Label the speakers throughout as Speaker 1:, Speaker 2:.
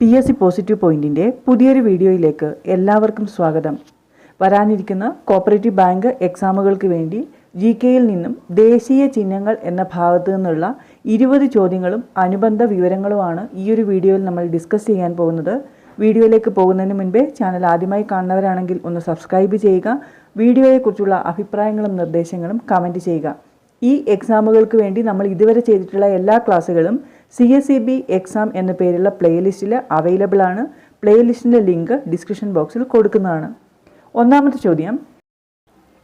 Speaker 1: PSC positive പോയിന്റിൻ്റെ പുതിയൊരു വീഡിയോയിലേക്ക് എല്ലാവർക്കും സ്വാഗതം. വരാനിരിക്കുന്ന കോപ്പറേറ്റീവ് ബാങ്ക് എക്സാമുകൾക്ക് വേണ്ടി GKയിൽ നിന്നും ദേശീയ ചിഹ്നങ്ങൾ എന്ന ഭാഗത്തു നിന്നുള്ള 20 ചോദ്യങ്ങളും അനുബന്ധ വിവരങ്ങളുമാണ് ഈ ഒരു വീഡിയോയിൽ നമ്മൾ ഡിസ്കസ് ചെയ്യാൻ പോകുന്നത്. വീഡിയോയിലേക്ക് പോകുന്നതിന് മുൻപേ ചാനൽ ആദ്യമായി കാണുന്നവരാണെങ്കിൽ ഒന്ന് സബ്സ്ക്രൈബ് ചെയ്യുക. വീഡിയോയെക്കുറിച്ചുള്ള അഭിപ്രായങ്ങളും നിർദ്ദേശങ്ങളും കമൻറ്റ് ചെയ്യുക. ഈ എക്സാമുകൾക്ക് വേണ്ടി നമ്മൾ ഇതുവരെ ചെയ്തിട്ടുള്ള എല്ലാ ക്ലാസ്സുകളും CSEB എക്സാം എന്ന പേരുള്ള പ്ലേലിസ്റ്റിൽ അവൈലബിൾ ആണ്. പ്ലേലിസ്റ്റിൻ്റെ ലിങ്ക് ഡിസ്ക്രിപ്ഷൻ ബോക്സിൽ കൊടുക്കുന്നതാണ്. ഒന്നാമത്തെ ചോദ്യം,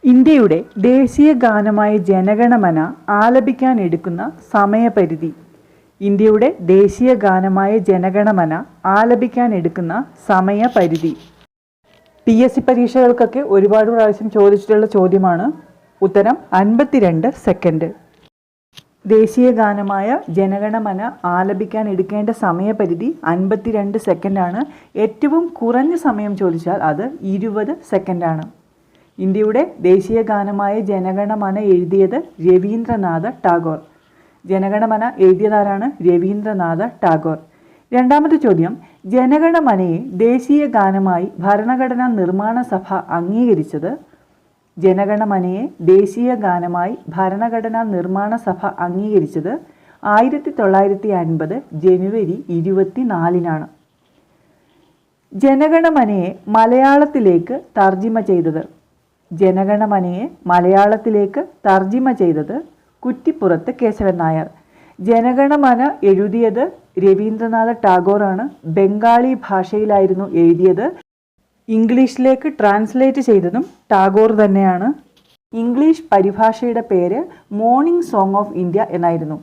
Speaker 1: ഇന്ത്യയുടെ ദേശീയ ഗാനമായ ജനഗണമന ആലപിക്കാൻ എടുക്കുന്ന സമയപരിധി. ഇന്ത്യയുടെ ദേശീയ ഗാനമായ ജനഗണമന ആലപിക്കാൻ എടുക്കുന്ന സമയപരിധി. PSC പരീക്ഷകൾക്കൊക്കെ ഒരുപാട് പ്രാവശ്യം ചോദിച്ചിട്ടുള്ള ചോദ്യമാണ്. ഉത്തരം 52 സെക്കൻഡ്. ദേശീയ ഗാനമായ ജനഗണമന ആലപിക്കാൻ എടുക്കേണ്ട സമയപരിധി 52 സെക്കൻഡാണ്. ഏറ്റവും കുറഞ്ഞ സമയം ചോദിച്ചാൽ അത് 20 സെക്കൻഡാണ്. ഇന്ത്യയുടെ ദേശീയ ഗാനമായ ജനഗണമന എഴുതിയത് രവീന്ദ്രനാഥ ടാഗോർ. ജനഗണമന എഴുതിയതാരാണ്? രവീന്ദ്രനാഥ ടാഗോർ. രണ്ടാമത്തെ ചോദ്യം, ജനഗണമനയെ ദേശീയ ഗാനമായി ഭരണഘടനാ നിർമ്മാണ സഭ അംഗീകരിച്ചത്. ജനഗണമനയെ ദേശീയ ഗാനമായി ഭരണഘടനാ നിർമ്മാണ സഭ അംഗീകരിച്ചത് 1950 ജനുവരി 24-നാണ്. ജനഗണമനയെ മലയാളത്തിലേക്ക് തർജിമ ചെയ്തത്. ജനഗണമനയെ മലയാളത്തിലേക്ക് തർജിമ ചെയ്തത് കുറ്റിപ്പുറത്ത് കേശവൻ നായർ. ജനഗണമന എഴുതിയത് രവീന്ദ്രനാഥ ടാഗോറാണ്. ബംഗാളി ഭാഷയിലായിരുന്നു എഴുതിയത്. ഇംഗ്ലീഷിലേക്ക് ട്രാൻസ്ലേറ്റ് ചെയ്തതും ടാഗോർ തന്നെയാണ്. ഇംഗ്ലീഷ് പരിഭാഷയുടെ പേര് മോർണിംഗ് സോങ് ഓഫ് ഇന്ത്യ എന്നായിരുന്നു.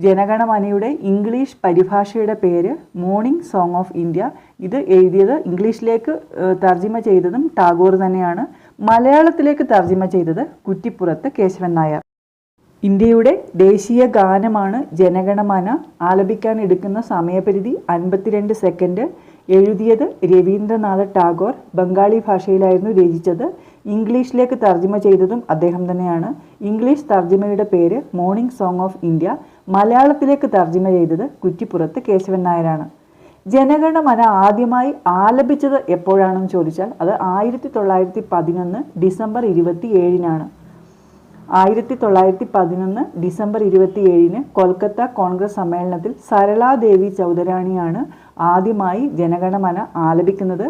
Speaker 1: ജനഗണമനയുടെ ഇംഗ്ലീഷ് പരിഭാഷയുടെ പേര് മോർണിംഗ് സോങ് ഓഫ് ഇന്ത്യ. ഇത് എഴുതിയത് ഇംഗ്ലീഷിലേക്ക് തർജിമ ചെയ്തതും ടാഗോർ തന്നെയാണ്. മലയാളത്തിലേക്ക് തർജിമ ചെയ്തത് കുറ്റിപ്പുറത്ത് കേശവൻ നായർ. ഇന്ത്യയുടെ ദേശീയ ഗാനമാണ് ജനഗണമന. ആലപിക്കാൻ എടുക്കുന്ന സമയപരിധി 52 സെക്കൻഡ്. എഴുതിയത് രവീന്ദ്രനാഥ ടാഗോർ. ബംഗാളി ഭാഷയിലായിരുന്നു രചിച്ചത്. ഇംഗ്ലീഷിലേക്ക് തർജ്ജിമ ചെയ്തതും അദ്ദേഹം തന്നെയാണ്. ഇംഗ്ലീഷ് തർജ്ജിമയുടെ പേര് മോർണിംഗ് സോങ് ഓഫ് ഇന്ത്യ. മലയാളത്തിലേക്ക് തർജ്ജിമ ചെയ്തത് കുറ്റിപ്പുറത്ത് കേശവൻ നായരാണ്. ജനഗണമന ആദ്യമായി ആലപിച്ചത് എപ്പോഴാണെന്ന് ചോദിച്ചാൽ അത് 1911 ഡിസംബർ 27-നാണ്. 1911 ഡിസംബർ 27-ന് കൊൽക്കത്ത കോൺഗ്രസ് സമ്മേളനത്തിൽ സരളാദേവി ചൗധരാണിയാണ് ആദ്യമായി ജനഗണമന ആലപിക്കുന്നത്.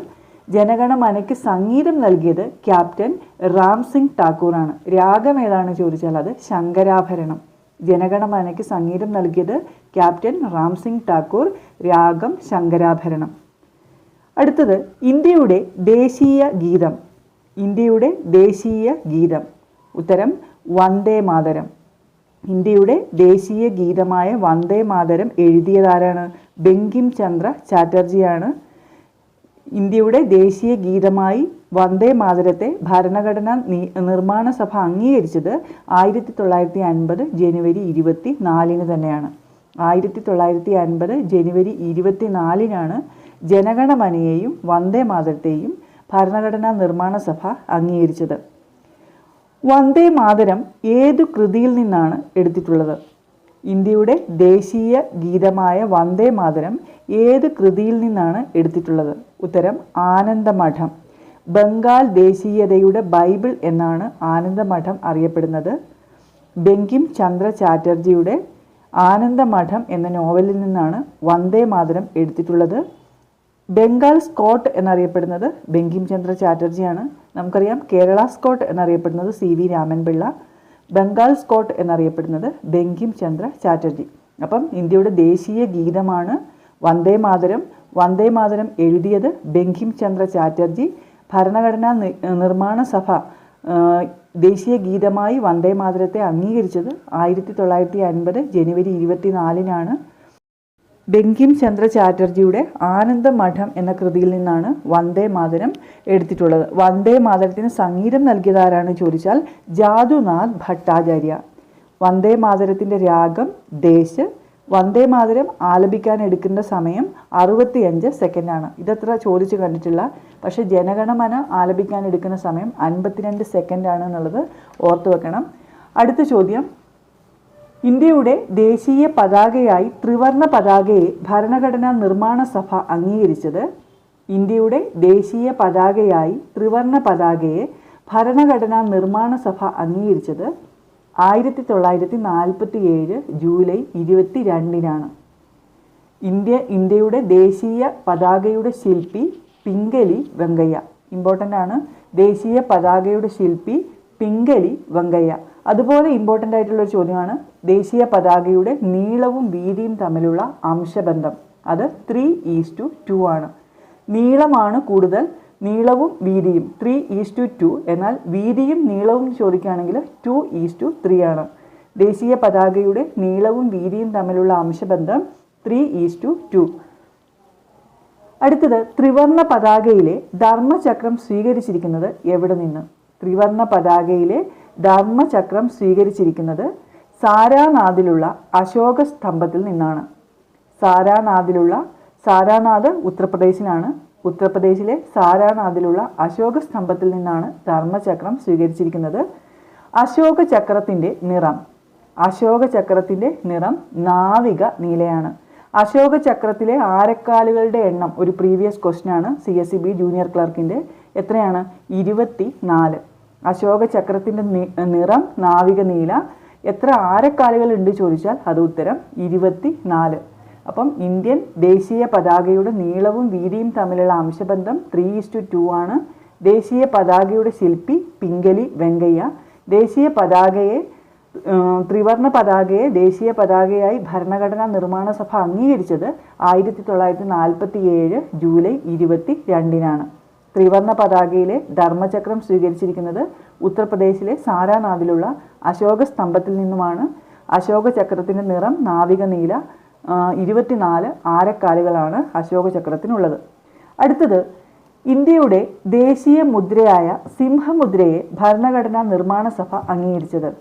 Speaker 1: ജനഗണമനയ്ക്ക് സംഗീതം നൽകിയത് ക്യാപ്റ്റൻ റാംസിംഗ് ടാക്കൂറാണ്. രാഗം ഏതാണ് ചോദിച്ചാൽ അത് ശങ്കരാഭരണം. ജനഗണമനയ്ക്ക് സംഗീതം നൽകിയത് ക്യാപ്റ്റൻ റാംസിംഗ് ടാക്കൂർ. രാഗം ശങ്കരാഭരണം. അടുത്തത്, ഇന്ത്യയുടെ ദേശീയ ഗീതം. ഇന്ത്യയുടെ ദേശീയ ഗീതം. ഉത്തരം വന്ദേ മാതരം. ഇന്ത്യയുടെ ദേശീയ ഗീതമായ വന്ദേ മാതരം എഴുതിയതാരാണ്? ബങ്കിം ചന്ദ്ര ചാറ്റർജിയാണ്. ഇന്ത്യയുടെ ദേശീയ ഗീതമായി വന്ദേ മാതരത്തെ ഭരണഘടനാ നിർമ്മാണ സഭ അംഗീകരിച്ചത് 1950 ജനുവരി 24-ന് തന്നെയാണ്. 1950 ജനുവരി 24-നാണ് ജനഗണമനയെയും വന്ദേ മാതരത്തെയും ഭരണഘടനാ നിർമ്മാണ സഭ അംഗീകരിച്ചത്. വന്ദേ മാതരം ഏതു കൃതിയിൽ നിന്നാണ് എടുത്തിട്ടുള്ളത്? ഇന്ത്യയുടെ ദേശീയ ഗീതമായ വന്ദേ മാതരം ഏത് കൃതിയിൽ നിന്നാണ് എടുത്തിട്ടുള്ളത്? ഉത്തരം ആനന്ദമഠം. ബംഗാൾ ദേശീയതയുടെ ബൈബിൾ എന്നാണ് ആനന്ദമഠം അറിയപ്പെടുന്നത്. ബങ്കിം ചന്ദ്ര ചാറ്റർജിയുടെ ആനന്ദമഠം എന്ന നോവലിൽ നിന്നാണ് വന്ദേ മാതരം എടുത്തിട്ടുള്ളത്. ബംഗാൾ സ്കോട്ട് എന്നറിയപ്പെടുന്നത് ബങ്കിം ചന്ദ്ര ചാറ്റർജിയാണ്. നമുക്കറിയാം കേരള സ്കോട്ട് എന്നറിയപ്പെടുന്നത് CV രാമൻപിള്ള. ബംഗാൾ സ്കോട്ട് എന്നറിയപ്പെടുന്നത് ബങ്കിം ചന്ദ്ര ചാറ്റർജി. അപ്പം ഇന്ത്യയുടെ ദേശീയ ഗീതമാണ് വന്ദേ മാതരം. വന്ദേ മാതരം എഴുതിയത് ബങ്കിം ചന്ദ്ര ചാറ്റർജി. ഭരണഘടനാ നിർമ്മാണ സഭ ദേശീയ ഗീതമായി വന്ദേ മാതരത്തെ അംഗീകരിച്ചത് 1950 ജനുവരി 24-നാണ്. ബങ്കിം ചന്ദ്ര ചാറ്റർജിയുടെ ആനന്ദമഠം എന്ന കൃതിയിൽ നിന്നാണ് വന്ദേ മാതരം എടുത്തിട്ടുള്ളത്. വന്ദേ മാതരത്തിന് സംഗീതം നൽകിയതാരാണ് ചോദിച്ചാൽ ജാദുനാഥ് ഭട്ടാചാര്യ. വന്ദേ മാതരത്തിൻ്റെ രാഗം ദേശ്. വന്ദേ മാതരം ആലപിക്കാൻ എടുക്കുന്ന സമയം 65 സെക്കൻഡാണ്. ഇതത്ര ചോദിച്ചു കണ്ടിട്ടില്ല. പക്ഷേ ജനഗണമന ആലപിക്കാൻ എടുക്കുന്ന സമയം 52 സെക്കൻഡാണ് എന്നുള്ളത് ഓർത്തു വെക്കണം. അടുത്ത ചോദ്യം, ഇന്ത്യയുടെ ദേശീയ പതാകയായി ത്രിവർണ പതാകയെ ഭരണഘടനാ നിർമ്മാണ സഭ അംഗീകരിച്ചത്. ഇന്ത്യയുടെ ദേശീയ പതാകയായി ത്രിവർണ പതാകയെ ഭരണഘടനാ നിർമ്മാണ സഭ അംഗീകരിച്ചത് 1947 ജൂലൈ 22-നാണ്. ഇന്ത്യയുടെ ദേശീയ പതാകയുടെ ശില്പി പിംഗലി വെങ്കയ്യ. ഇമ്പോർട്ടൻ്റ് ആണ്. ദേശീയ പതാകയുടെ ശില്പി പിംഗലി വെങ്കയ്യ. അതുപോലെ ഇമ്പോർട്ടൻ്റ് ആയിട്ടുള്ള ഒരു ചോദ്യമാണ് ദേശീയ പതാകയുടെ നീളവും വീതിയും തമ്മിലുള്ള അംശബന്ധം. അത് 3:2 ആണ്. നീളമാണ് കൂടുതൽ, നീളവും വീതിയും 3:2. എന്നാൽ വീതിയും നീളവും ചോദിക്കുകയാണെങ്കിൽ 2:3 ആണ്. ദേശീയ പതാകയുടെ നീളവും വീതിയും തമ്മിലുള്ള അംശബന്ധം 3:2. അടുത്തത് ത്രിവർണ പതാകയിലെ ധർമ്മചക്രം സ്വീകരിച്ചിരിക്കുന്നത് എവിടെ നിന്ന്? ത്രിവർണ പതാകയിലെ ധർമ്മചക്രം സ്വീകരിച്ചിരിക്കുന്നത് സാരാനാഥിലുള്ള അശോക സ്തംഭത്തിൽ നിന്നാണ്. സാരാനാഥ് ഉത്തർപ്രദേശിലാണ്. ഉത്തർപ്രദേശിലെ സാരാനാഥിലുള്ള അശോക സ്തംഭത്തിൽ നിന്നാണ് ധർമ്മചക്രം സ്വീകരിച്ചിരിക്കുന്നത്. അശോക ചക്രത്തിൻ്റെ നിറം നാവിക നീലയാണ്. അശോക ചക്രത്തിലെ ആരക്കാലുകളുടെ എണ്ണം ഒരു പ്രീവിയസ് ക്വസ്റ്റ്യൻ ആണ് CSEB ജൂനിയർ ക്ലർക്കിൻ്റെ. എത്രയാണ്? 24. അശോക ചക്രത്തിൻ്റെ നിറം നാവിക നീല. എത്ര ആരക്കാലുകൾ ഉണ്ട് ചോദിച്ചാൽ അത് ഉത്തരം 24. അപ്പം ഇന്ത്യൻ ദേശീയ പതാകയുടെ നീളവും വീതിയും തമ്മിലുള്ള അംശബന്ധം 3:2 ആണ്. ദേശീയ പതാകയുടെ ശില്പി പിംഗലി വെങ്കയ്യ. ത്രിവർണ പതാകയെ ദേശീയ പതാകയായി ഭരണഘടനാ നിർമ്മാണ സഭ അംഗീകരിച്ചത് 1947 ജൂലൈ 22-നാണ്. ത്രിവർണ പതാകയിലെ ധർമ്മചക്രം സ്വീകരിച്ചിരിക്കുന്നത് ഉത്തർപ്രദേശിലെ സാരാനാഥിലുള്ള അശോക സ്തംഭത്തിൽ നിന്നുമാണ്. അശോക ചക്രത്തിൻ്റെ നിറം നാവിക നീല. 24 ആരക്കാലുകളാണ് അശോക ചക്രത്തിനുള്ളത്. അടുത്തത് ഇന്ത്യയുടെ ദേശീയ മുദ്രയായ സിംഹമുദ്രയെ ഭരണഘടനാ നിർമ്മാണ സഭ അംഗീകരിച്ചത്.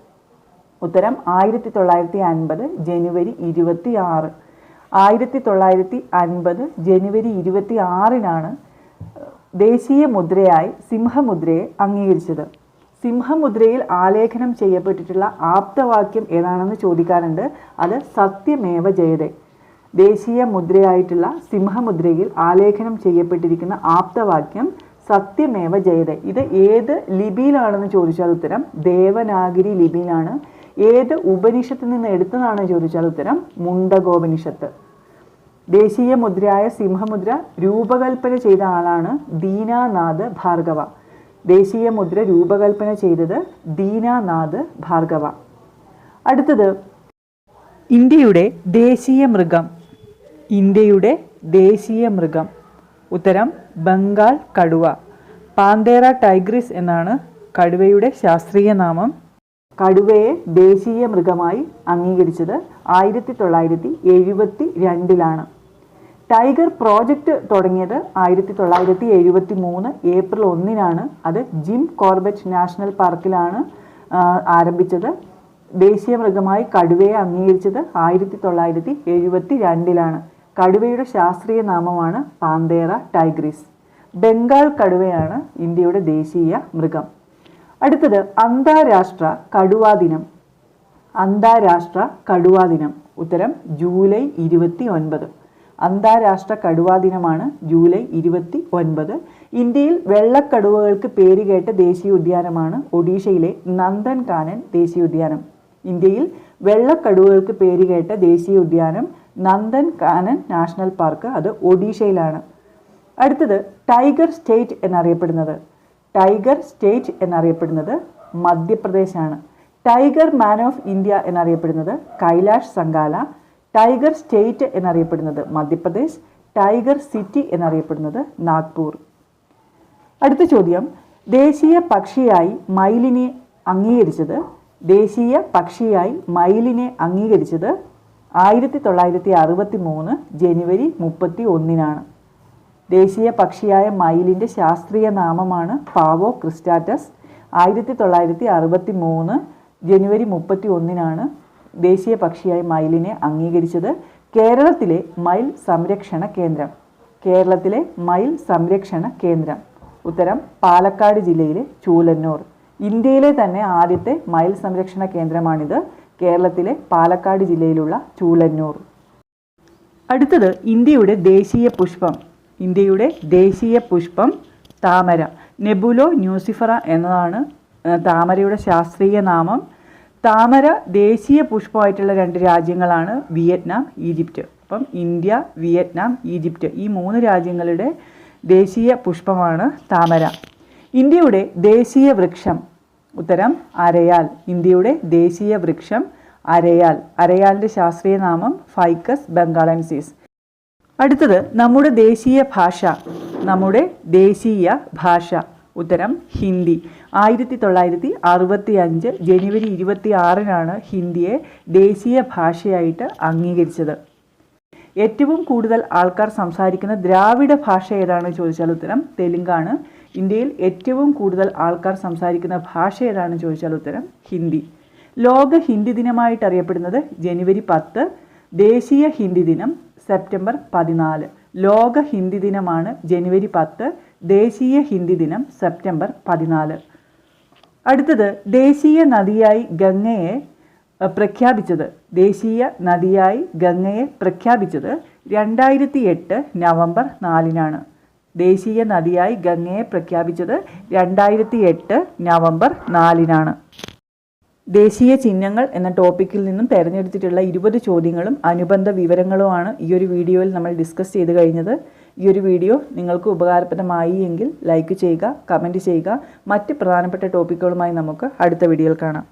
Speaker 1: ഉത്തരം 1950 ജനുവരി 26. 1950 ജനുവരി 26-നാണ് ദേശീയ മുദ്രയായി സിംഹമുദ്രയെ അംഗീകരിച്ചത്. സിംഹമുദ്രയിൽ ആലേഖനം ചെയ്യപ്പെട്ടിട്ടുള്ള ആപ്തവാക്യം ഏതാണെന്ന് ചോദിക്കാറുണ്ട്. അത് സത്യമേവ ജയതേ. ദേശീയ മുദ്രയായിട്ടുള്ള സിംഹമുദ്രയിൽ ആലേഖനം ചെയ്യപ്പെട്ടിരിക്കുന്ന ആപ്തവാക്യം സത്യമേവ ജയതേ. ഇത് ഏത് ലിപിയിലാണെന്ന് ചോദിച്ചാൽ ഉത്തരം ദേവനാഗരി ലിപിയിലാണ്. ഏത് ഉപനിഷത്തിൽ നിന്ന് എടുത്തതാണ് ചോദിച്ചാൽ ഉത്തരം മുണ്ടകോപനിഷത്ത്. ദേശീയ മുദ്രയായ സിംഹമുദ്ര രൂപകൽപ്പന ചെയ്ത ആളാണ് ദീനാനാഥ് ഭാർഗവ. ദേശീയ മുദ്ര രൂപകൽപ്പന ചെയ്തത് ദീനാനാഥ് ഭാർഗവ. അടുത്തത് ഇന്ത്യയുടെ ദേശീയ മൃഗം. ഉത്തരം ബംഗാൾ കടുവ. പാന്തേറ ടൈഗ്രിസ് എന്നാണ് കടുവയുടെ ശാസ്ത്രീയ നാമം. കടുവയെ ദേശീയ മൃഗമായി അംഗീകരിച്ചത് 1972-ലാണ്. ടൈഗർ പ്രോജക്റ്റ് തുടങ്ങിയത് 1973 ഏപ്രിൽ 1-നാണ്. അത് ജിം കോർബറ്റ് നാഷണൽ പാർക്കിലാണ് ആരംഭിച്ചത്. ദേശീയ മൃഗമായി കടുവയെ അംഗീകരിച്ചത് 1972-ലാണ്. കടുവയുടെ ശാസ്ത്രീയ നാമമാണ് പാന്തേറ ടൈഗ്രിസ്. ബംഗാൾ കടുവയാണ് ഇന്ത്യയുടെ ദേശീയ മൃഗം. അടുത്തത് അന്താരാഷ്ട്ര കടുവാ ദിനം. ഉത്തരം ജൂലൈ 29. അന്താരാഷ്ട്ര കടുവാ ദിനമാണ് ജൂലൈ 29. ഇന്ത്യയിൽ വെള്ളക്കടുവകൾക്ക് പേരുകേട്ട ദേശീയ ഉദ്യാനമാണ് ഒഡീഷയിലെ നന്ദൻകാനൻ ദേശീയ ഉദ്യാനം. ഇന്ത്യയിൽ വെള്ളക്കടുവകൾക്ക് പേരുകേട്ട ദേശീയ ഉദ്യാനം നന്ദൻകാനൻ നാഷണൽ പാർക്ക്. അത് ഒഡീഷയിലാണ്. അടുത്തത് ടൈഗർ സ്റ്റേറ്റ് എന്നറിയപ്പെടുന്നത് മധ്യപ്രദേശാണ്. ടൈഗർ മാൻ ഓഫ് ഇന്ത്യ എന്നറിയപ്പെടുന്നത് കൈലാഷ് സങ്കാല. ടൈഗർ സ്റ്റേറ്റ് എന്നറിയപ്പെടുന്നത് മധ്യപ്രദേശ്. ടൈഗർ സിറ്റി എന്നറിയപ്പെടുന്നത് നാഗ്പൂർ. അടുത്ത ചോദ്യം ദേശീയ പക്ഷിയായി മയിലിനെ അംഗീകരിച്ചത് 1963 ജനുവരി 31-നാണ്. ദേശീയ പക്ഷിയായ മയിലിൻ്റെ ശാസ്ത്രീയ നാമമാണ് പാവോ ക്രിസ്റ്റാറ്റസ്. 1963 ജനുവരി 31-നാണ് ദേശീയ പക്ഷിയായി മയിലിനെ അംഗീകരിച്ചത്. കേരളത്തിലെ മയിൽ സംരക്ഷണ കേന്ദ്രം. ഉത്തരം പാലക്കാട് ജില്ലയിലെ ചൂലന്നൂർ. ഇന്ത്യയിലെ തന്നെ ആദ്യത്തെ മയിൽ സംരക്ഷണ കേന്ദ്രമാണിത്. കേരളത്തിലെ പാലക്കാട് ജില്ലയിലുള്ള ചൂലന്നൂർ. അടുത്തത് ഇന്ത്യയുടെ ദേശീയ പുഷ്പം. ഇന്ത്യയുടെ ദേശീയ പുഷ്പം താമര. നെബുലോ ന്യൂസിഫറ എന്നതാണ് താമരയുടെ ശാസ്ത്രീയ നാമം. താമര ദേശീയ പുഷ്പമായിട്ടുള്ള 2 രാജ്യങ്ങളാണ് വിയറ്റ്നാം, ഈജിപ്റ്റ്. അപ്പം ഇന്ത്യ, വിയറ്റ്നാം, ഈജിപ്റ്റ് ഈ 3 രാജ്യങ്ങളുടെ ദേശീയ പുഷ്പമാണ് താമര. ഇന്ത്യയുടെ ദേശീയ വൃക്ഷം. ഉത്തരം അരയാൽ. ഇന്ത്യയുടെ ദേശീയ വൃക്ഷം അരയാൽ. അരയാലിൻ്റെ ശാസ്ത്രീയ നാമം ഫൈക്കസ് ബംഗാളൻസിസ്. അടുത്തത് നമ്മുടെ ദേശീയ ഭാഷ. നമ്മുടെ ദേശീയ ഭാഷ. ഉത്തരം ഹിന്ദി. 1965 ജനുവരി 26 ഹിന്ദിയെ ദേശീയ ഭാഷയായിട്ട് അംഗീകരിച്ചത്. ഏറ്റവും കൂടുതൽ ആൾക്കാർ സംസാരിക്കുന്ന ദ്രാവിഡ ഭാഷ ഏതാണെന്ന് ചോദിച്ചാൽ ഉത്തരം തെലുങ്കാണ്. ഇന്ത്യയിൽ ഏറ്റവും കൂടുതൽ ആൾക്കാർ സംസാരിക്കുന്ന ഭാഷ ഏതാണെന്ന് ചോദിച്ചാൽ ഉത്തരം ഹിന്ദി. ലോക ഹിന്ദി ദിനമായിട്ട് അറിയപ്പെടുന്നത് ജനുവരി 10. ദേശീയ ഹിന്ദി ദിനം സെപ്റ്റംബർ 14. ലോക ഹിന്ദി ദിനമാണ് ജനുവരി 10. ദേശീയ ഹിന്ദി ദിനം സെപ്റ്റംബർ 14. അടുത്തത് ദേശീയ നദിയായി ഗംഗയെ പ്രഖ്യാപിച്ചത്. ദേശീയ നദിയായി ഗംഗയെ പ്രഖ്യാപിച്ചത് 2008 നവംബർ 4. ദേശീയ നദിയായി ഗംഗയെ പ്രഖ്യാപിച്ചത് 2008 നവംബർ 4. ദേശീയ ചിഹ്നങ്ങൾ എന്ന ടോപ്പിക്കിൽ നിന്നും തിരഞ്ഞെടുത്തിട്ടുള്ള 20 ചോദ്യങ്ങളും അനുബന്ധ വിവരങ്ങളുമാണ് ഈ ഒരു വീഡിയോയിൽ നമ്മൾ ഡിസ്കസ് ചെയ്ത് കഴിഞ്ഞത്. ഈ ഒരു വീഡിയോ നിങ്ങൾക്ക് ഉപകാരപ്രദമായി എങ്കിൽ ലൈക്ക് ചെയ്യുക, കമൻറ്റ് ചെയ്യുക. മറ്റ് പ്രധാനപ്പെട്ട ടോപ്പിക്കുകളുമായി നമുക്ക് അടുത്ത വീഡിയോയിൽ കാണാം.